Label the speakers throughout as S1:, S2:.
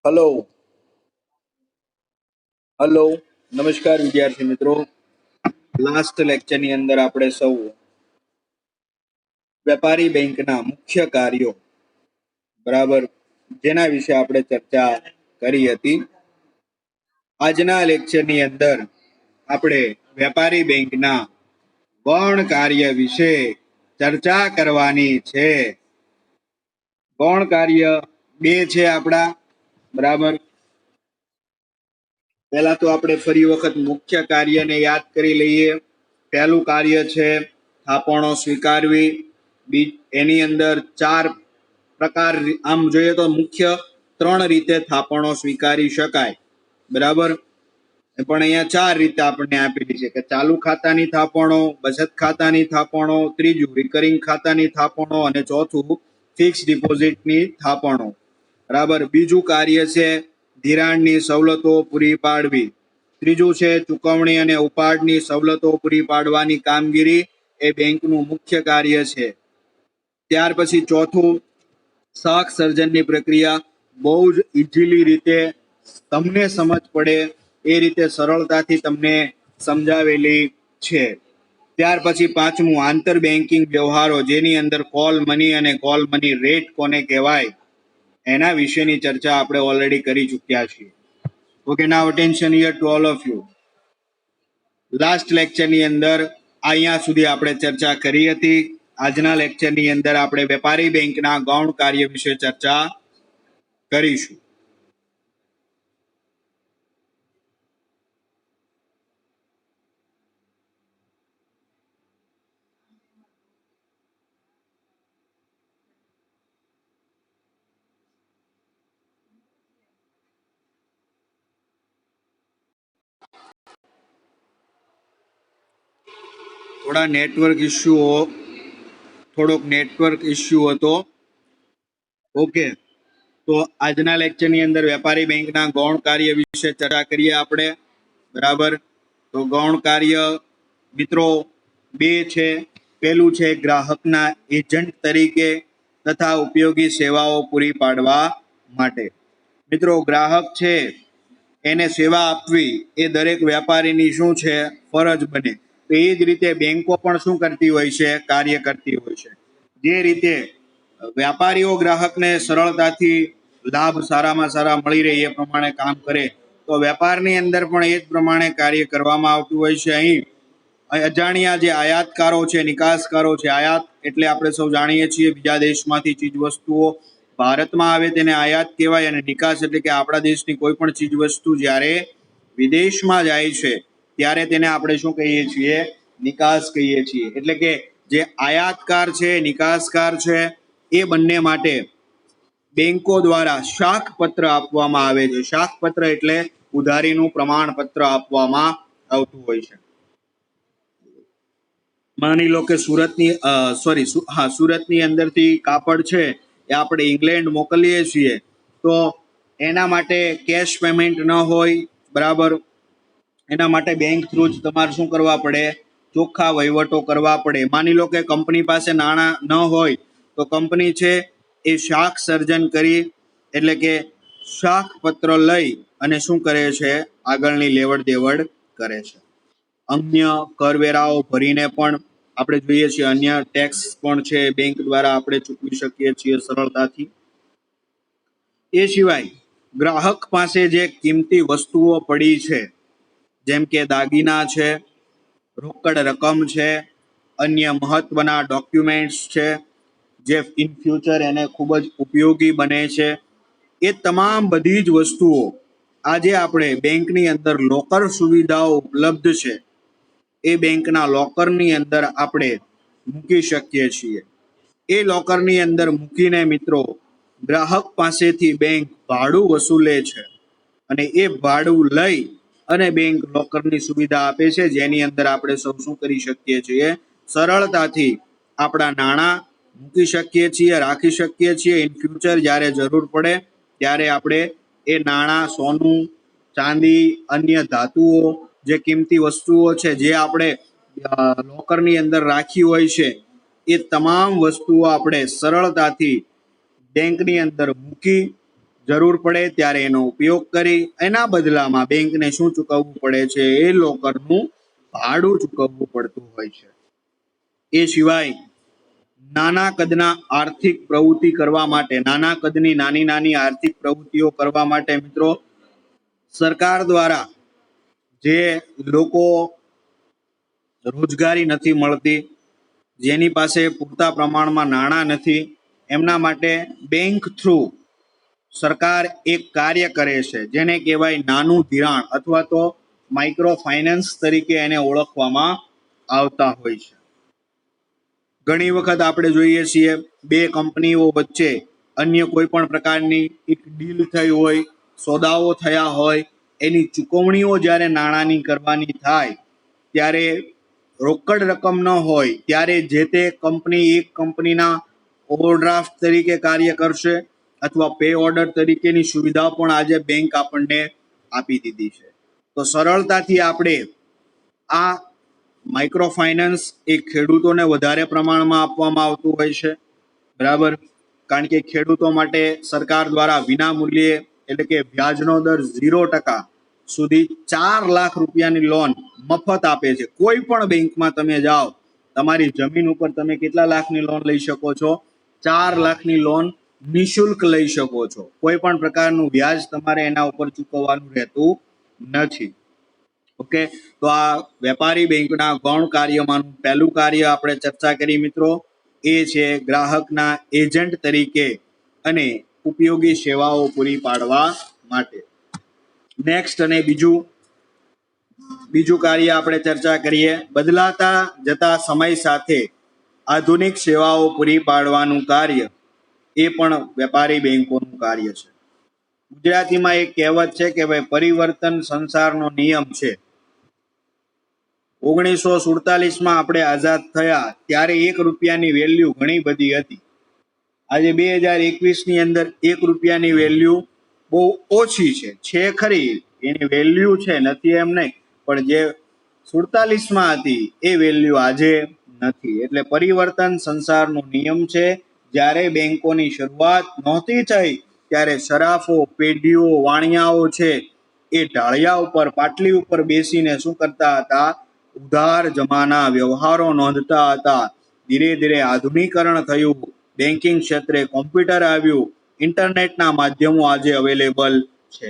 S1: Hello hello નમસ્કાર વિદ્યાર્થી મિત્રો. લાસ્ટ લેક્ચરની અંદર આપણે સૌ વેપારી બેંકના મુખ્ય કાર્યો બરાબર જેના વિશે આપણે ચર્ચા કરી હતી. આજના લેક્ચરની અંદર આપણે વેપારી બેંકના ગૌણ કાર્ય વિશે ચર્ચા કરવાની છે. ગૌણ કાર્ય બે છે આપણા, બરાબર. પહેલા તો આપણે ફરી વખત મુખ્ય કાર્યને યાદ કરી લઈએ. પહેલું કાર્ય છે થાપણો સ્વીકારવી. એની અંદર ચાર પ્રકાર, આમ જોઈએ તો મુખ્ય ત્રણ રીતે થાપણો સ્વીકારી શકાય, બરાબર. પણ અહીંયા ચાર રીતે આપણને આપેલી છે કે ચાલુ ખાતાની થાપણો, બચત ખાતાની થાપણો, ત્રીજું રિકરિંગ ખાતાની થાપણો અને ચોથું ફિક્સ ડિપોઝિટની થાપણો, બરાબર. બીજું કાર્ય છે ધિરાણની સવલતો પૂરી પાડવી. ત્રીજું છે ચુકવણી અને ઉપાડની સવલતો પૂરી પાડવાની કામગીરી એ બેંકનું મુખ્ય કાર્ય છે. ત્યાર પછી ચોથું શાખ સર્જનની પ્રક્રિયા બહુ જ ઇઝીલી રીતે તમને સમજ પડે એ રીતે સરળતાથી તમને સમજાવેલી છે. ત્યાર પછી પાંચમું આંતર બેન્કિંગ વ્યવહારો, જેની અંદર કોલ મની અને કોલ મની રેટ કોને કહેવાય એના વિશેની ચર્ચા આપણે ઓલરેડી કરી ચૂક્યા છીએ. Okay, now attention here to all of you. Last લેક્ચરની અંદર અહીંયા સુધી આપણે ચર્ચા કરી હતી. આજના લેક્ચરની અંદર આપણે વેપારી બેંકના ગૌણ કાર્ય વિશે ચર્ચા કરીશું. થોડોક નેટવર્ક ઇસ્યુ હતો. ઓકે, તો આજના લેક્ચરની અંદર વેપારી બેંકના ગૌણ કાર્ય વિશે ચર્ચા કરીએ આપણે, બરાબર. તો ગૌણ કાર્ય મિત્રો બે છે. પહેલું છે ગ્રાહકના એજન્ટ તરીકે તથા ઉપયોગી સેવાઓ પૂરી પાડવા માટે. મિત્રો, ગ્રાહક છે એને સેવા આપવી એ દરેક વેપારીની શું છે, ફરજ બને. તો એ જ રીતે બેંકો પણ શું કરતી હોય છે, કાર્ય કરતી હોય છે. જે રીતે વેપારીઓ ગ્રાહકને સરળતાથી લાભ સારામાં સારા મળી રહે એ પ્રમાણે કામ કરે, તો વેપારની અંદર પણ એ જ પ્રમાણે કાર્ય કરવામાં આવતું હોય છે. અહીં અજાણ્યા જે આયાતકારો છે, નિકાસકારો છે, આયાત એટલે આપણે સૌ જાણીએ છીએ બીજા દેશમાંથી ચીજ વસ્તુઓ ભારતમાં આવે તેને આયાત કહેવાય, અને નિકાસ એટલે કે આપણા દેશની કોઈ પણ ચીજ વસ્તુ જ્યારે વિદેશમાં જાય છે ત્યારે તેને આપણે શું કહીએ છીએ, નિકાસ કહીએ છીએ. એટલે કે જે આયાતકાર છે, નિકાસકાર છે, એ બંને માટે બેંકો દ્વારા શાખ પત્ર આપવામાં આવે છે. શાખ પત્ર એટલે ઉધારીનું પ્રમાણપત્ર આપવામાં આવતું હોય છે. માની લો કે સુરતની અંદરથી કાપડ છે એ આપણે ઇંગ્લેન્ડ મોકલીએ છીએ, તો એના માટે કેશ પેમેન્ટ ન હોય, બરાબર. એના માટે બેંક થ્રુ જ તમારે શું કરવા પડે, ચોખ્ખા વહીવટો કરવા પડે. માની લો કે કંપની પાસે નાણાં ન હોય તો કંપની છે એ શાખ સર્જન કરી, એટલે કે શાખ પત્ર લઈ અને શું કરે છે, આગળની લેવડ દેવડ કરે છે. અન્ય કરવેરાઓ ભરીને પણ આપણે જોઈએ છીએ, અન્ય ટેક્સ પણ છે બેંક દ્વારા આપણે ચૂકવી શકીએ છીએ સરળતાથી. એ સિવાય ગ્રાહક પાસે જે કિંમતી વસ્તુઓ પડી છે, જેમ કે દાગીના છે, રોકડ રકમ છે, અન્ય મહત્વના ડોક્યુમેન્ટ્સ છે, જે ઇન ફ્યુચર એને ખૂબ જ ઉપયોગી બને છે, એ તમામ બધી જ વસ્તુઓ આજે આપણે બેંકની અંદર લોકર સુવિધાઓ ઉપલબ્ધ છે એ બેંકના લોકરની અંદર આપણે મૂકી શકીએ છીએ. એ લોકરની અંદર મૂકીને મિત્રો ગ્રાહક પાસેથી બેંક ભાડું વસૂલે છે, અને એ ભાડું લઈ અને બેંક લોકરની સુવિધા આપે છે, જેની અંદર આપણે સૌ શું કરી શકીએ છીએ, સરળતાથી આપણા નાણાં મૂકી શકીએ છીએ, રાખી શકીએ છીએ. ઇન ફ્યુચર જ્યારે જરૂર પડે ત્યારે આપણે એ નાણાં, સોનું, ચાંદી, અન્ય ધાતુઓ, જે કિંમતી વસ્તુઓ છે જે આપણે લોકરની અંદર રાખી હોય છે, એ તમામ વસ્તુઓ આપણે સરળતાથી બેંકની અંદર મૂકી જરૂર પડે ત્યારે એનો ઉપયોગ કરી એના બદલામાં બેંકને શું ચૂકવવું પડે છે? એ લોકરનું ભાડું ચૂકવવું પડતું હોય છે. એ સિવાય નાના કદના આર્થિક પ્રવૃત્તિ કરવા માટે, નાના કદની નાની નાની આર્થિક પ્રવૃત્તિઓ કરવા માટે મિત્રો સરકાર દ્વારા જે લોકો રોજગારી નથી મળતી, જેની પાસે પૂરતા પ્રમાણમાં નાણાં નથી, એમના માટે બેંક થ્રુ સરકાર એક કાર્ય કરે છે જેને કહેવાય નાનું ધિરાણ અથવા તો માઇક્રો ફાઇનાન્સ તરીકે એને ઓળખવામાં આવતા હોય છે. ઘણી વખત આપણે જોઈએ છીએ બે કંપનીઓ વચ્ચે અન્ય કોઈ પણ પ્રકારની એક ડીલ થઈ હોય, સોદાઓ થયા હોય, એની ચૂકવણીઓ જ્યારે નાણાંની કરવાની થાય ત્યારે રોકડ રકમ ન હોય ત્યારે જે તે કંપની એક કંપનીના ઓવરડ્રાફ્ટ તરીકે કાર્ય કરશે અથવા પે ઓર્ડર તરીકેની સુવિધા પણ આજે બેંક આપણને આપી દીધી છે. તો સરળતાથી આપણે આ માઇક્રો ફાઇનાન્સ એ ખેડૂતોને વધારે પ્રમાણમાં આપવામાં આવતું હોય છે, બરાબર? કારણ કે ખેડૂતો માટે સરકાર દ્વારા વિના મૂલ્યે એટલે કે વ્યાજનો દર 0% સુધી 4 લાખ રૂપિયાની લોન મફત આપે છે. કોઈ પણ બેંકમાં તમે જાઓ, તમારી જમીન ઉપર તમે કેટલા લાખની લોન લઈ શકો છો? 4 લાખની લોન નિઃશુલ્ક લઈ શકો છો. કોઈ પણ પ્રકારનું વ્યાજ તમારે એના ઉપર ચૂકવવાનું રહેતું નથી. ઓકે, તો આ વેપારી બેંકના ગૌણ કાર્યમાંનું પહેલું કાર્ય આપણે ચર્ચા કરી મિત્રો, એ છે ગ્રાહકના એજન્ટ તરીકે અને ઉપયોગી સેવાઓ પૂરી પાડવા માટે. નેક્સ્ટ અને બીજું કાર્ય આપણે ચર્ચા કરીએ, બદલાતા જતા સમય સાથે આધુનિક સેવાઓ પૂરી પાડવાનું કાર્ય એ પણ વેપારી બેંકોનું કાર્ય છે. ગુજરાતીમાં એક કહેવત છે કે ભાઈ પરિવર્તન સંસારનો નિયમ છે. 1947માં આપણે આઝાદ થયા ત્યારે 1 રૂપિયાની વેલ્યુ ઘણી બધી હતી. આજે 2021ની અંદર 1 રૂપિયાની વેલ્યુ બહુ ઓછી છે ખરી, એની વેલ્યુ છે, નથી એમ નહીં, પણ જે 47માં હતી એ વેલ્યુ આજે નથી. એટલે પરિવર્તન સંસારનો નિયમ છે. જ્યારે બેંકોની શરૂઆત નહોતી થઈ ત્યારે સરાફો, પેઢીઓ, વાણિયાઓ છે એ ઢાળિયા ઉપર, પાટલી ઉપર બેસીને શું કરતા હતા? ઉધાર જમાના વ્યવહારો નોંધતા હતા. ધીરે ધીરે આધુનિકરણ થયું, બેન્કિંગ ક્ષેત્રે કોમ્પ્યુટર આવ્યું, ઇન્ટરનેટના માધ્યમો આજે અવેલેબલ છે.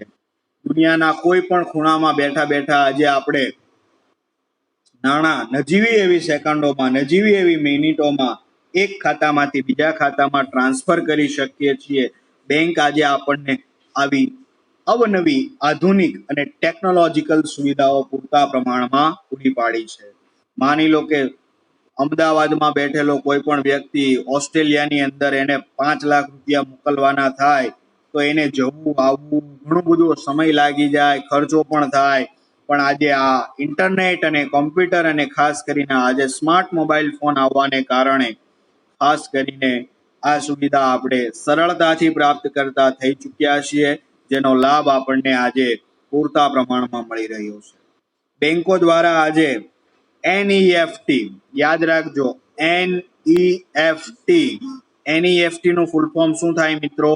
S1: દુનિયાના કોઈ પણ ખૂણામાં બેઠા બેઠા આજે આપણે નાણાં નજીવી એવી સેકન્ડોમાં, નજીવી એવી મિનિટોમાં એક ખાતામાંથી બીજા ખાતામાં ટ્રાન્સફર કરી શકીએ છીએ. બેંક આજે આપણને આવી અવનવી આધુનિક અને ટેકનોલોજીકલ સુવિધાઓ પૂરતા પ્રમાણમાં પૂરી પાડી છે. માની લો કે અમદાવાદમાં બેઠેલો કોઈ પણ વ્યક્તિ ઓસ્ટ્રેલિયાની અંદર એને 5 લાખ રૂપિયા મોકલવાના થાય તો એને જવું આવવું ઘણું બધું સમય લાગી જાય, ખર્ચો પણ થાય. પણ આજે આ ઇન્ટરનેટ અને કોમ્પ્યુટર અને ખાસ કરીને આજે સ્માર્ટ મોબાઈલ ફોન આવવાને કારણે ખાસ કરીને આ સુવિધા આપણે સરળતાથી પ્રાપ્ત કરતા થઈ ચૂક્યા છીએ, જેનો લાભ આપણને આજે પૂરતા પ્રમાણમાં મળી રહ્યો છે. બેંકો દ્વારા આજે NEFT, યાદ રાખજો, NEFT નું ફૂલ ફોર્મ શું થાય મિત્રો?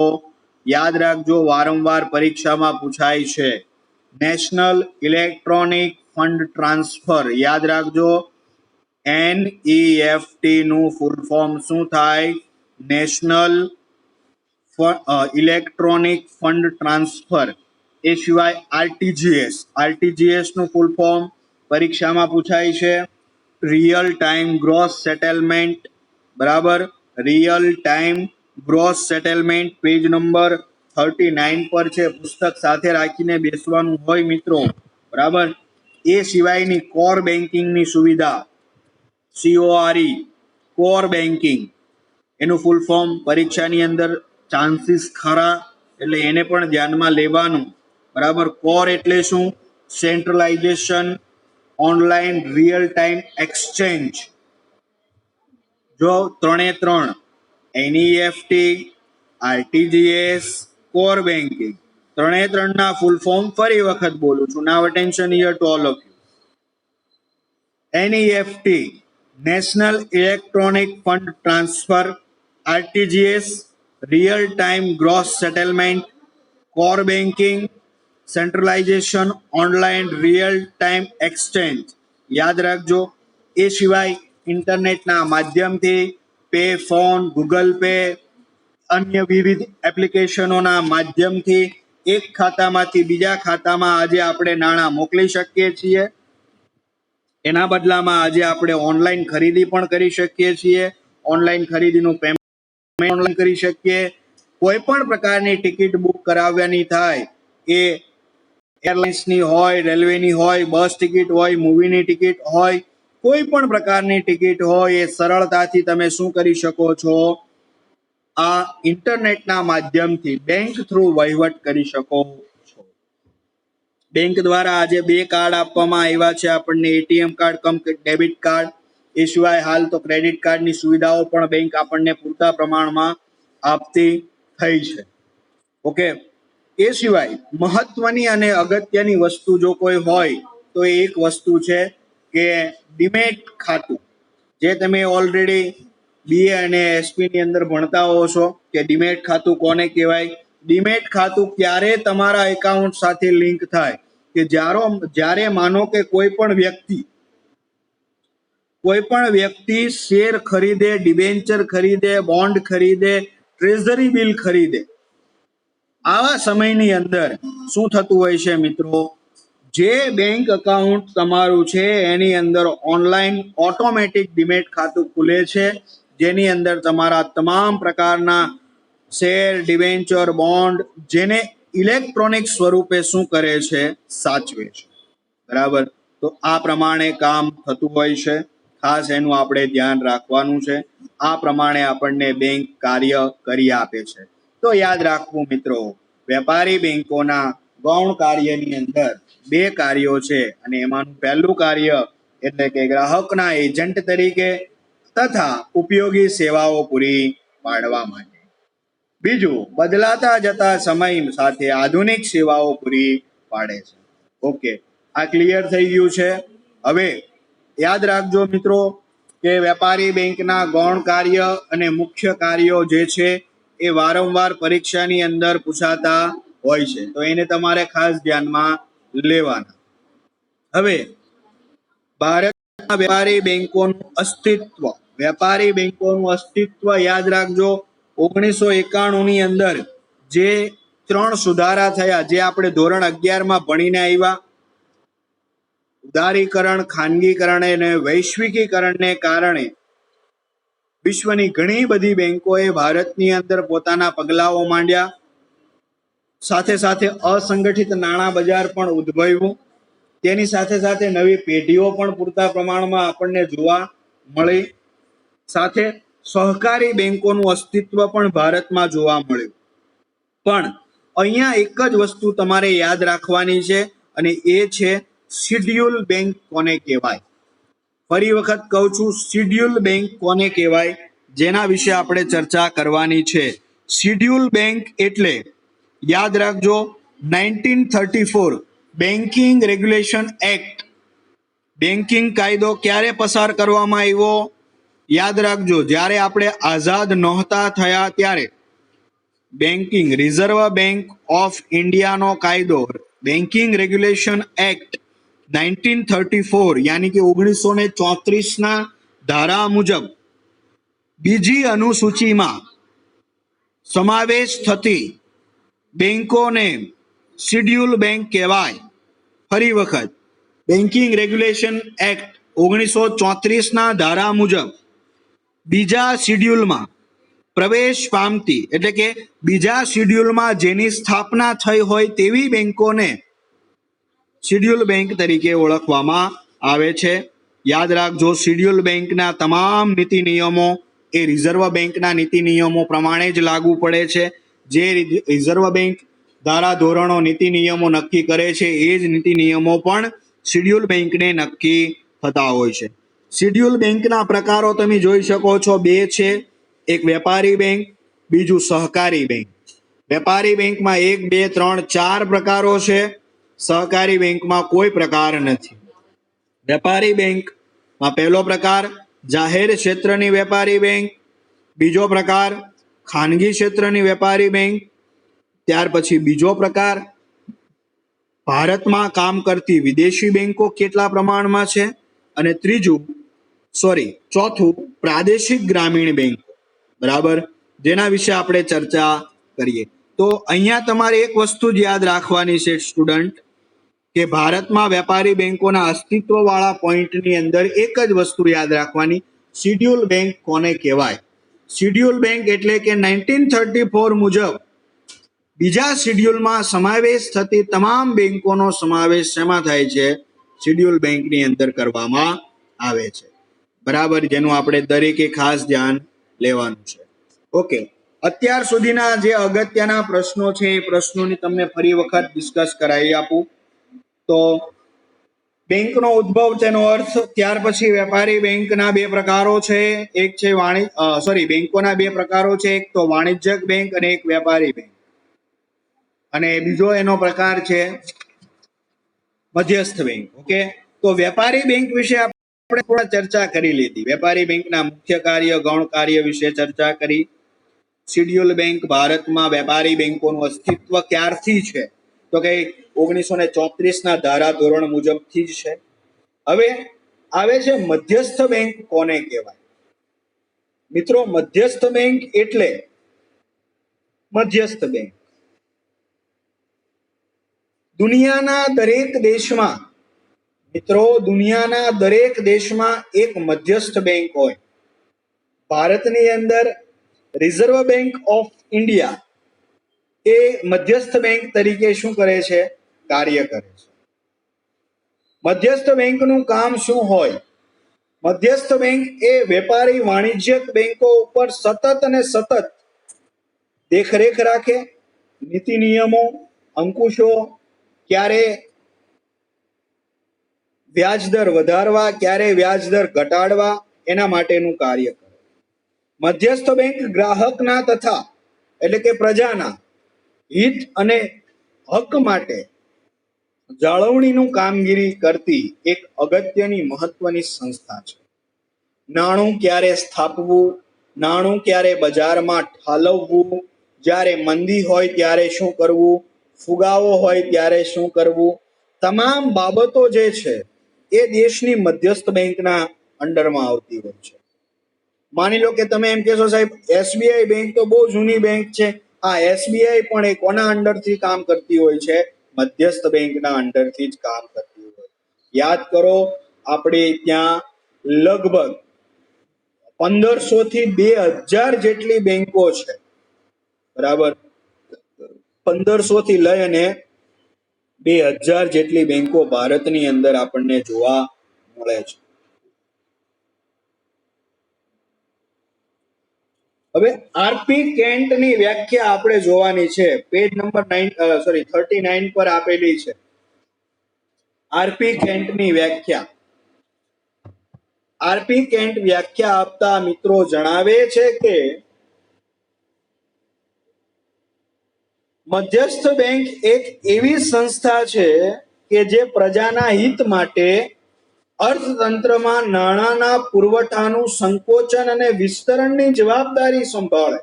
S1: યાદ રાખજો, વારંવાર પરીક્ષામાં પૂછાય છે. National electronic fund transfer. યાદ રાખજો, NEFT નું ફૂલ ફોર્મ શું થાય? National electronic fund transfer. એ સિવાય આરટીજીએસ નું ફૂલ ફોર્મ પરીક્ષામાં પૂછાય છે. રિયલ ટાઈમ ગ્રોસ સેટલમેન્ટ, બરાબર? Real time gross settlement page number 39 પર છે. પુસ્તક સાથે રાખીને બેસવાનું હોય મિત્રો, બરાબર? એ સિવાયની કોર બેન્કિંગની સુવિધા, CORE, કોર બેન્કિંગ, એનું ફૂલ ફોર્મ પરીક્ષાની અંદર ચાન્સીસ ખરા, એટલે એને પણ ધ્યાનમાં લેવાનું, બરાબર? કોર એટલે શું? Centralization online real time exchange. જો 3 NEFT, RTGS, core banking, 3 full form ફરી વખત બોલું છું. Now attention here to all of you. NEFT, national electronic fund transfer, RTGS, real time gross settlement, core banking, centralization, online real time exchange. યાદ રાખજો. એ સિવાય ઇન્ટરનેટના માધ્યમથી પે ફોન, ગૂગલ પે, અન્ય વિવિધ એપ્લિકેશનોના માધ્યમથી એક ખાતામાંથી બીજા ખાતામાં આજે આપણે નાણાં મોકલી શકીએ છીએ. એના બદલામાં આજે આપણે ઓનલાઈન ખરીદી પણ કરી શકીએ છીએ. ઓનલાઈન ખરીદીનું પેમેન્ટ ઓનલાઈન કરી શકીએ. કોઈ પણ પ્રકારની ટિકિટ બુક કરાવવાની થાય, એ એરલાઇન્સની હોય, રેલવેની હોય, બસ ટિકિટ હોય, મૂવીની ટિકિટ હોય, કોઈ પણ પ્રકારની ટિકિટ હોય, એ સરળતાથી તમે શું કરી શકો છો? આ ઇન્ટરનેટના માધ્યમથી બેંક થ્રુ વહીવટ કરી શકો છો. બેંક દ્વારા આજે 2 કાર્ડ આપવામાં આવ્યા છે આપણને, એટીએમ કાર્ડ કમ ડેબિટ કાર્ડ. એ સિવાય હાલ તો ક્રેડિટ કાર્ડની સુવિધાઓ પણ બેંક આપણને પૂરતા પ્રમાણમાં આપતી થઈ છે. ઓકે. એ સિવાય મહત્વની અને અગત્યની વસ્તુ જો કોઈ હોય તો એ એક વસ્તુ છે કે ડીમેટ ખાતું. જે તમે ઓલરેડી બીએ અને એસપી ની અંદર ભણતા હો છો કે ડીમેટ ખાતું કોને કહેવાય. ડીમેટ ખાતું ક્યારે તમારા એકાઉન્ટ સાથે લિંક થાય કે જ્યારે માનો કે કોઈ પણ વ્યક્તિ શેર ખરીદે, ડિબેન્ચર ખરીદે, બોન્ડ ખરીદે, ટ્રેઝરી બિલ ખરીદે, આવા સમયની અંદર શું થતું હોય છે મિત્રો? જે બેંક એકાઉન્ટ તમારું છે એની અંદર ઓનલાઈન ઓટોમેટિક ડીમેટ ખાતું ખુલે છે, જેની અંદર તમારા તમામ પ્રકારના શેર, ડિબેન્ચર, બોન્ડ, જેને ઇલેક્ટ્રોનિક સ્વરૂપે શું કરે છે? સાચવે છે. બરાબર. તો આ પ્રમાણે કામ થતું હોય છે. ખાસ એનું આપણે ધ્યાન રાખવાનું છે. આ પ્રમાણે આપણને બેંક કાર્ય કરી આપે છે. તો યાદ રાખવું મિત્રો, વેપારી બેંકોના ગૌણ કાર્યની અંદર 2 કાર્યો છે, અને એમાંનું પહેલું કાર્ય એટલે કે ગ્રાહકના એજન્ટ તરીકે તથા ઉપયોગી સેવાઓ પૂરી પાડવા માટે. બીજું, બદલાતા જતા સમય સાથે આધુનિક સેવાઓ પૂરી પાડે છે. ઓકે, આ ક્લિયર થઈ ગયું છે. હવે યાદ રાખજો મિત્રો કે વેપારી બેંકના ગૌણ કાર્ય અને મુખ્ય કાર્યો જે છે એ વારંવાર પરીક્ષાની અંદર પૂછાતા હોય છે, તો એને તમારે ખાસ ધ્યાનમાં લેવાના. હવે ભારતના વેપારી બેંકોનું અસ્તિત્વ યાદ રાખજો. 1991 ની અંદર જે 3 સુધારા થયા, જે આપણે ધોરણ 11 માં ભણીને આવ્યા, ઉદારીકરણ, ખાનગીકરણ અને વૈશ્વિકીકરણને કારણે વિશ્વની ઘણી બધી બેંકોએ ભારતની અંદર પોતાના પગલાઓ માંડ્યા. સાથે સાથે અસંગઠિત નાણાં બજાર પણ ઉદ્ભવ્યું. તેની સાથે સાથે નવી પેઢીઓ પણ પૂરતા પ્રમાણમાં આપણને જોવા મળી. સાથે સહકારી બેંકોનું અસ્તિત્વ પણ ભારતમાં જોવા મળ્યું. પણ અહીંયા એક જ વસ્તુ તમારે યાદ રાખવાની છે, અને એ છે શિડ્યુલ બેંક કોને કહેવાય. ફરી વખત કહું છું, શિડ્યુલ બેંક કોને કહેવાય, જેના વિશે આપણે ચર્ચા કરવાની છે. શિડ્યુલ બેંક એટલે યાદ રાખજો, 1934 બેન્કિંગ રેગ્યુલેશન એક્ટ, બેન્કિંગ કાયદો ક્યારે પસાર કરવામાં આવ્યો? યાદ રાખજો, જ્યારે આપણે આઝાદ નહોતા થયા ત્યારે બેન્કિંગ રિઝર્વ બેંક ઓફ ઇન્ડિયાનો કાયદો, બેન્કિંગ રેગ્યુલેશન એક્ટ 1934 યાની કે 1934 ના ધારા મુજબ બીજી અનુસૂચિમાં સમાવેશ થતી બેંકોને શિડ્યુલ બેંક કહેવાય. ફરી વખત, બેન્કિંગ રેગ્યુલેશન એક્ટ 1934 ના ધારા મુજબ બીજા શિડ્યુલમાં પ્રવેશ પામતી, એટલે કે બીજા શિડ્યુલમાં જેની સ્થાપના થઈ હોય તેવી બેંકોને શિડ્યુલ બેંક તરીકે ઓળખવામાં આવે છે. યાદ રાખજો, શિડ્યુલ બેંકના તમામ નીતિ નિયમો એ રિઝર્વ બેંકના નીતિ નિયમો પ્રમાણે જ લાગુ પડે છે. જે રિઝર્વ બેંક ધારા ધોરણો નીતિ નિયમો નક્કી કરે છે, એ જ નીતિ નિયમો પણ શિડ્યુલ બેંકને નક્કી થતા હોય છે. શિડ્યુલ બેંકના પ્રકારો તમે જોઈ શકો છો, 2 છે. એક વેપારી બેંક, બીજું સહકારી બેંક. વેપારી બેંકમાં 1, 2, 3, 4 પ્રકારો છે. સહકારી બેંકમાં કોઈ પ્રકાર નથી. વેપારી બેંકમાં પહેલો પ્રકાર જાહેર ક્ષેત્રની વેપારી બેંક, બીજો પ્રકાર ખાનગી ક્ષેત્રની વેપારી બેંક, ત્યાર પછી બીજો પ્રકાર, ભારતમાં કામ કરતી વિદેશી બેંકો કેટલા પ્રમાણમાં છે, અને ચોથું પ્રાદેશિક ગ્રામીણ બેંક, બરાબર, જેના વિશે આપણે ચર્ચા કરીએ. તો અહીંયા તમારે એક વસ્તુ જ યાદ રાખવાની છે સ્ટુડન્ટ, કે ભારતમાં વેપારી બેંકોના અસ્તિત્વ વાળા પોઈન્ટની અંદર એક જ વસ્તુ યાદ રાખવાની, શિડ્યુલ બેંક કોને કહેવાય. શિડ્યુલ બેંક એટલે કે 1934 મુજબ બીજા શિડ્યુલમાં સમાવેશ થતી તમામ બેંકોનો સમાવેશ શેમાં થાય છે? શિડ્યુલ બેંકની અંદર કરવામાં આવે છે, બરાબર, જેનું આપણે દરેકે ખાસ ધ્યાન લેવાનું છે. ઓકે, અત્યાર સુધીના જે અગત્યના પ્રશ્નો છે એ પ્રશ્નોની તમને ફરી વખત ડિસ્કસ કરાવી આપું. તો બેંકનો ઉદ્ભવ, તેનો અર્થ, ત્યાર પછી વેપારી બેંકના બે પ્રકારો છે, એક છે બેંકોના બે પ્રકારો છે, એક તો વાણિજ્યક બેંક અને એક વેપારી બેંક, અને બીજો એનો પ્રકાર છે મધ્યસ્થ બેંક. ઓકે, તો વેપારી બેંક વિશે આપણે થોડા ચર્ચા કરી લીધી. વેપારી બેંકના મુખ્ય કાર્ય, ગૌણ કાર્ય વિશે ચર્ચા કરી. શિડ્યુલ બેંક, ભારતમાં વેપારી બેંકોનું અસ્તિત્વ ક્યારથી છે? તો કે 1934 ના ધારા ધોરણ મુજબથી જ છે. હવે આવે છે મધ્યસ્થ બેંક કોને કહેવાય? મિત્રો, મધ્યસ્થ બેંક એટલે મધ્યસ્થ બેંક દુનિયાના દરેક દેશમાં, મિત્રો, દુનિયાના દરેક દેશમાં એક મધ્યસ્થ બેંક હોય. ભારતની અંદર રિઝર્વ બેંક ઓફ ઇન્ડિયા એ મધ્યસ્થ બેંક તરીકે શું કરે છે? કાર્ય કરે છે. મધ્યસ્થ બેંકનું કામ શું હોય? મધ્યસ્થ બેંક એ વેપારી વાણિજ્યક બેંકો ઉપર સતત અને સતત દેખરેખ રાખે, નીતિ નિયમો, અંકુશો, ક્યારે વ્યાજદર વધારવા, ક્યારે વ્યાજદર ઘટાડવા, એના માટેનું કાર્ય કરે. મધ્યસ્થ બેંક ગ્રાહકના તથા એટલે કે પ્રજાના હિત અને હક માટે જાળવણીનું કામગીરી કરતી એક અગત્યની મહત્વની સંસ્થા છે. નાણું ક્યારે સ્થાપવું, નાણું ક્યારે બજારમાં ઠાલવવું, જ્યારે મંદી હોય ત્યારે શું કરવું, ફુગાવો હોય ત્યારે શું કરવું, તમામ બાબતો જે છે એ દેશની મધ્યસ્થ બેંકના અંડરમાં આવતી હોય છે. માની લો કે તમે એમ કહેશો, સાહેબ એસબીઆઈ બેંક તો બહુ જૂની બેંક છે. આ એસબીઆઈ પણ એ કોના અંડરથી કામ કરતી હોય છે? મધ્યસ્થ બેંકના અંડરથી જ કામ કરતી હોય. યાદ કરો, આપણે ત્યાં લગભગ 1500 થી 2000 જેટલી બેંકો છે, બરાબર. 1500 થી લઈ અને 2000 જેટલી બેંકો ભારતની અંદર આપણને જોવા મળે છે. હવે આરપી કેન્ટની વ્યાખ્યા આપણે જોવાની છે, પેજ નંબર 39 પર આપેલી છે. આરપી કેન્ટની વ્યાખ્યા. આરપી કેન્ટ વ્યાખ્યા આપતા મિત્રો જણાવે છે કે મધ્યસ્થ બેંક એક એવી સંસ્થા છે કે જે પ્રજાના હિત માટે અર્થતંત્રમાં નાણાંના પુરવઠાનું સંકોચન અને વિસ્તરણની જવાબદારી સંભાળે.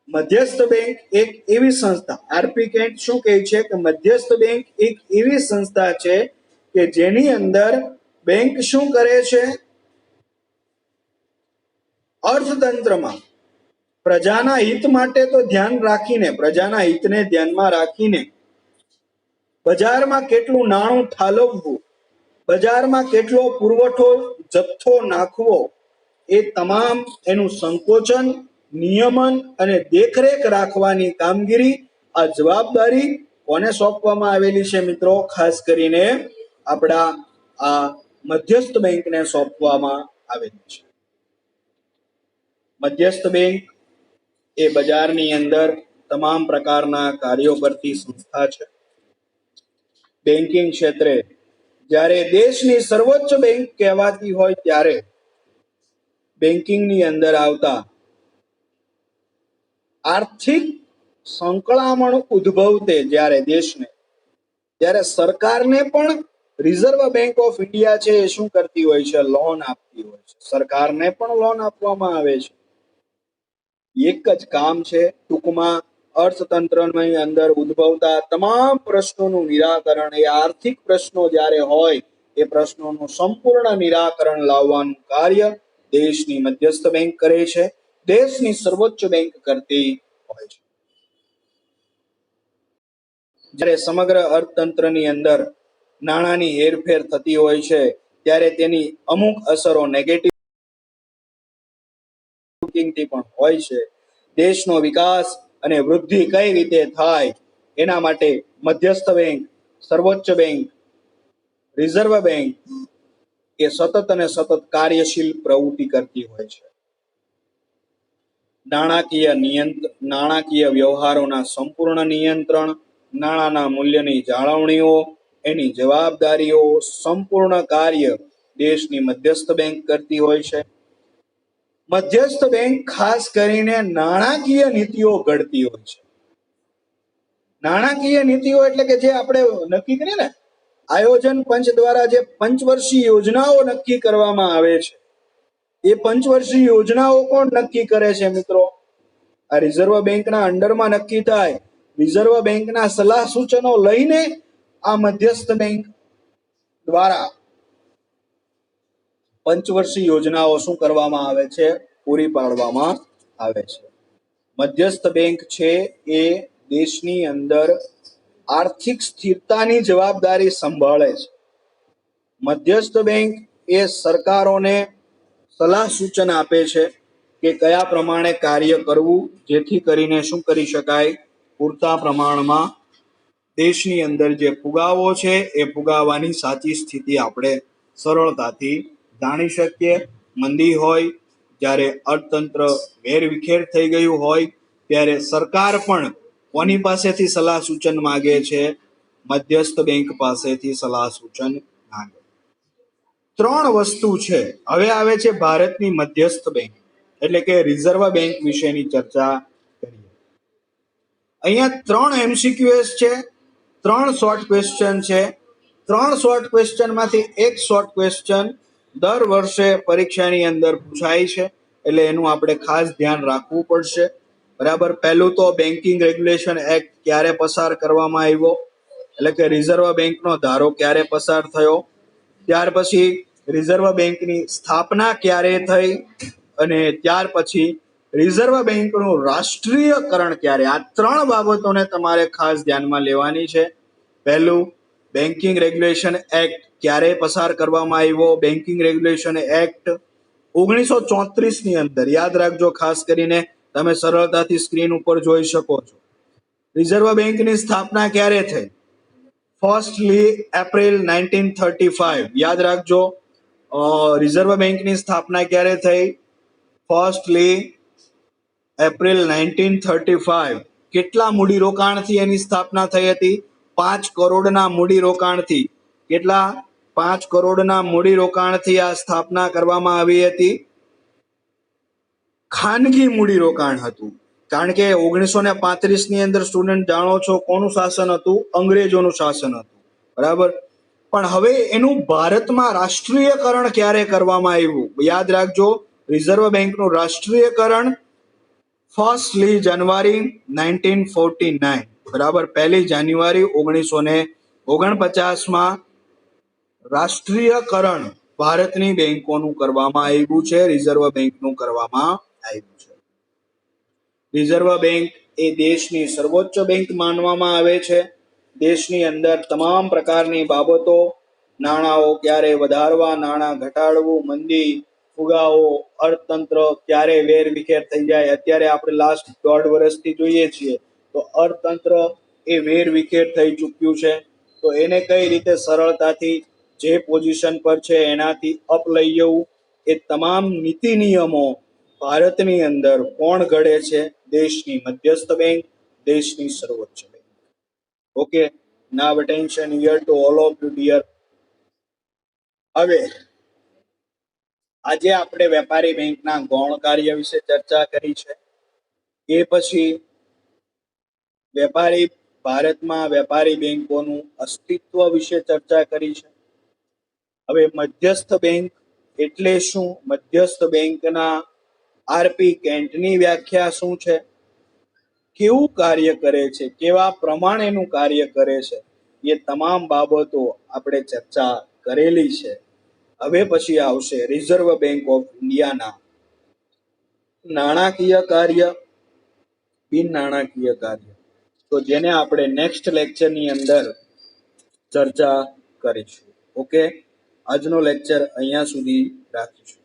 S1: મધ્યસ્થ બેંક એક એવી સંસ્થા, આરપી કેન્ટ શું કહે છે કે મધ્યસ્થ બેંક એક એવી સંસ્થા છે કે જેની અંદર બેંક શું કરે છે? અર્થતંત્રમાં પ્રજાના હિત માટે તો ધ્યાન રાખીને, પ્રજાના હિતને ધ્યાનમાં રાખીને બજારમાં કેટલું નાણું ઠાલવવું, બજારમાં કેટલો પુરવઠો જથ્થો નાખવો, એ તમામ એનું સંકોચન, નિયમન અને દેખરેખ રાખવાની કામગીરી, આ જવાબદારી કોને સોંપવામાં આવેલી છે મિત્રો? ખાસ કરીને આપણા આ મધ્યસ્થ બેંકને સોંપવામાં આવેલી છે. મધ્યસ્થ બેંક એ બજારની અંદર તમામ પ્રકારના કાર્યો કરતી સંસ્થા છે. બેન્કિંગ ક્ષેત્રે જ્યારે દેશની સર્વોચ્ચ બેંક કહેવાતી હોય ત્યારે બેન્કિંગની અંદર આવતા આર્થિક સંકળામણ ઉદ્ભવતે જ્યારે દેશને, ત્યારે સરકારને પણ રિઝર્વ બેંક ઓફ ઇન્ડિયા છે એ શું કરતી હોય છે? લોન આપતી હોય છે. સરકારને પણ લોન આપવામાં આવે છે. એક જ કામ છે, ટૂંકમાં અર્થતંત્રની અંદર ઉદ્ભવતા તમામ પ્રશ્નોનું નિરાકરણ, એ આર્થિક પ્રશ્નો જ્યારે હોય એ પ્રશ્નોનું સંપૂર્ણ નિરાકરણ લાવવાનું કાર્ય દેશની મધ્યસ્થ બેંક કરે છે, દેશની સર્વોચ્ચ બેંક કરતી હોય છે. જ્યારે સમગ્ર અર્થતંત્રની અંદર નાણાંની હેરફેર થતી હોય છે ત્યારે તેની અમુક અસરો નેગેટિવ થિંકિંગથી પણ હોય છે. દેશનો વિકાસ અને વૃદ્ધિ કઈ રીતે થાય એના માટે મધ્યસ્થ બેંક, સર્વોચ્ચ બેંક, રિઝર્વ બેંક એ સતત અને સતત કાર્યશીલ પ્રવૃત્તિ કરતી હોય છે. નાણાકીય વ્યવહારોના સંપૂર્ણ નિયંત્રણ, નાણાંના મૂલ્યની જાળવણીઓ, એની જવાબદારીઓ, સંપૂર્ણ કાર્ય દેશની મધ્યસ્થ બેંક કરતી હોય છે. મધ્યસ્થ બેંક ખાસ કરીને નાણાકીય નીતિઓ ઘડતી હોય છે. નાણાકીય નીતિઓ એટલે કે જે આપણે નક્કી કરીએ ને, આયોજન પંચ દ્વારા જે પંચવર્ષીય યોજનાઓ નક્કી કરવામાં આવે છે, એ પંચવર્ષીય યોજનાઓ કોણ નક્કી કરે છે મિત્રો? આ રિઝર્વ બેંકના અંડરમાં નક્કી થાય. રિઝર્વ બેંકના સલાહ સૂચનો લઈને આ મધ્યસ્થ બેંક દ્વારા પંચવર્ષીય યોજનાઓ શું કરવામાં આવે છે? પૂરી પાડવામાં આવે છે. મધ્યસ્થ બેંક છે એ દેશની અંદર આર્થિક સ્થિરતાની જવાબદારી સંભાળે છે. મધ્યસ્થ બેંક એ સરકારોને સલાહ સૂચન આપે છે કે કયા પ્રમાણે કાર્ય કરવું, જેથી કરીને શું કરી શકાય? પૂરતા પ્રમાણમાં દેશની અંદર જે ફુગાવો છે એ ફુગાવાની સાચી સ્થિતિ આપણે સરળતાથી જાણી શકીએ. મંદી હોય, જ્યારે અર્થતંત્ર વેરવિખેર થઈ ગયું હોય, ત્યારે સરકાર પણ કોની પાસેથી સલાહ સૂચન માગે છે? મધ્યસ્થ બેંક પાસેથી સલાહ સૂચન માગે. ત્રણ વસ્તુ છે. હવે આવે છે ભારતની મધ્યસ્થ બેંક એટલે કે રિઝર્વ બેંક વિશેની ચર્ચા કરીએ. અહીંયા 3 MCQs છે, 3 શોર્ટ ક્વેશ્ચન છે. 3 શોર્ટ ક્વેશ્ચન માંથી એક શોર્ટ ક્વેશ્ચન દર વર્ષે પરીક્ષાની અંદર પૂછાય છે, એટલે એનું આપણે ખાસ ધ્યાન રાખવું પડશે. બરાબર. પહેલું તો બેન્કિંગ રેગ્યુલેશન એક્ટ ક્યારે પસાર કરવામાં આવ્યો, એટલે કે રિઝર્વ બેંકનો ધારો ક્યારે પસાર થયો. ત્યાર પછી રિઝર્વ બેંકની સ્થાપના ક્યારે થઈ, અને ત્યાર પછી રિઝર્વ બેંકનું રાષ્ટ્રીયકરણ ક્યારે. આ 3 બાબતોને તમારે ખાસ ધ્યાનમાં લેવાની છે. પહેલું, બેન્કિંગ રેગ્યુલેશન એક્ટ ક્યારે પસાર કરવામાં આવ્યો? બેન્કિંગ રેગ્યુલેશન એક્ટ 1934 ની અંદર, યાદ રાખજો, ખાસ કરીને તમે સરળતાથી સ્ક્રીન ઉપર જોઈ શકો છો. રિઝર્વ બેંકની સ્થાપના ક્યારે થઈ? Firstly April 1935. યાદ રાખજો, રિઝર્વ બેંકની સ્થાપના ક્યારે થઈ? Firstly April 1935. કેટલા મૂડીરોકાણથી એની સ્થાપના થઈ હતી? 5 કરોડના મૂડીરોકાણથી. કેટલા? 5 કરોડના મૂડીરોકાણથી આ સ્થાપના કરવામાં આવી હતી. ખાનગી મૂડીરોકાણ હતું, કારણ કે 1935 ની અંદર સ્ટુડન્ટ જાણો છો કોનું શાસન હતું? અંગ્રેજોનું શાસન હતું. બરાબર. પણ હવે એનું ભારતમાં રાષ્ટ્રીયકરણ ક્યારે કરવામાં આવ્યું? યાદ રાખજો, રિઝર્વ બેંકનું રાષ્ટ્રીયકરણ ફર્સ્ટલી જાન્યુઆરી 1949. બરાબર. 1 જાન્યુઆરી 1949 રાષ્ટ્રીયકરણ ભારતની બેંકોનું કરવામાં આવ્યું છે, રિઝર્વ બેંકનું કરવામાં આવ્યું છે. રિઝર્વ બેંક એ દેશની સર્વોચ્ચ બેંક માનવામાં આવે છે. દેશની અંદર તમામ પ્રકારની બાબતો, નાણાંઓ ક્યારે વધારવા, નાણાં ઘટાડવું, મંદી, ફુગાવો, અર્થતંત્ર ક્યારે વેરવિખેર થઈ જાય. અત્યારે આપણે લાસ્ટ 1.5 વર્ષથી જોઈએ છીએ તો અર્થતંત્ર એ વેરવિખેર થઈ ચૂક્યું છે. તો એને કઈ રીતે સરળતાથી જે પોઝિશન પર છે એનાથી અપ લઈ જવું, એ તમામ નીતિ નિયમો ભારતની અંદર કોણ ઘડે છે? દેશની મધ્યસ્થ બેંક, દેશની સર્વોચ્ચ bank. Okay, now attention here to all of you dear. હવે આજે આપણે વેપારી બેંકના ગૌણ કાર્ય વિશે ચર્ચા કરી છે. એ પછી ભારતમાં વેપારી બેંકોનું અસ્તિત્વ વિશે ચર્ચા કરી છે. હવે મધ્યસ્થ બેંક એટલે શું? મધ્યસ્થ બેંકના આરપી કેન્ટની વ્યાખ્યા શું છે? કેવું કાર્ય કરે છે, કેવા પ્રમાણેનું કાર્ય કરે છે, એ તમામ બાબતો આપણે ચર્ચા કરેલી છે. હવે પછી આવશે રિઝર્વ બેંક ઓફ ઇન્ડિયાના નાણાકીય કાર્ય, બિન નાણાકીય કાર્ય, તો જેને આપણે નેક્સ્ટ લેક્ચરની અંદર ચર્ચા કરીશું. ઓકે, આજનો લેક્ચર અહીંયા સુધી રાખીશું.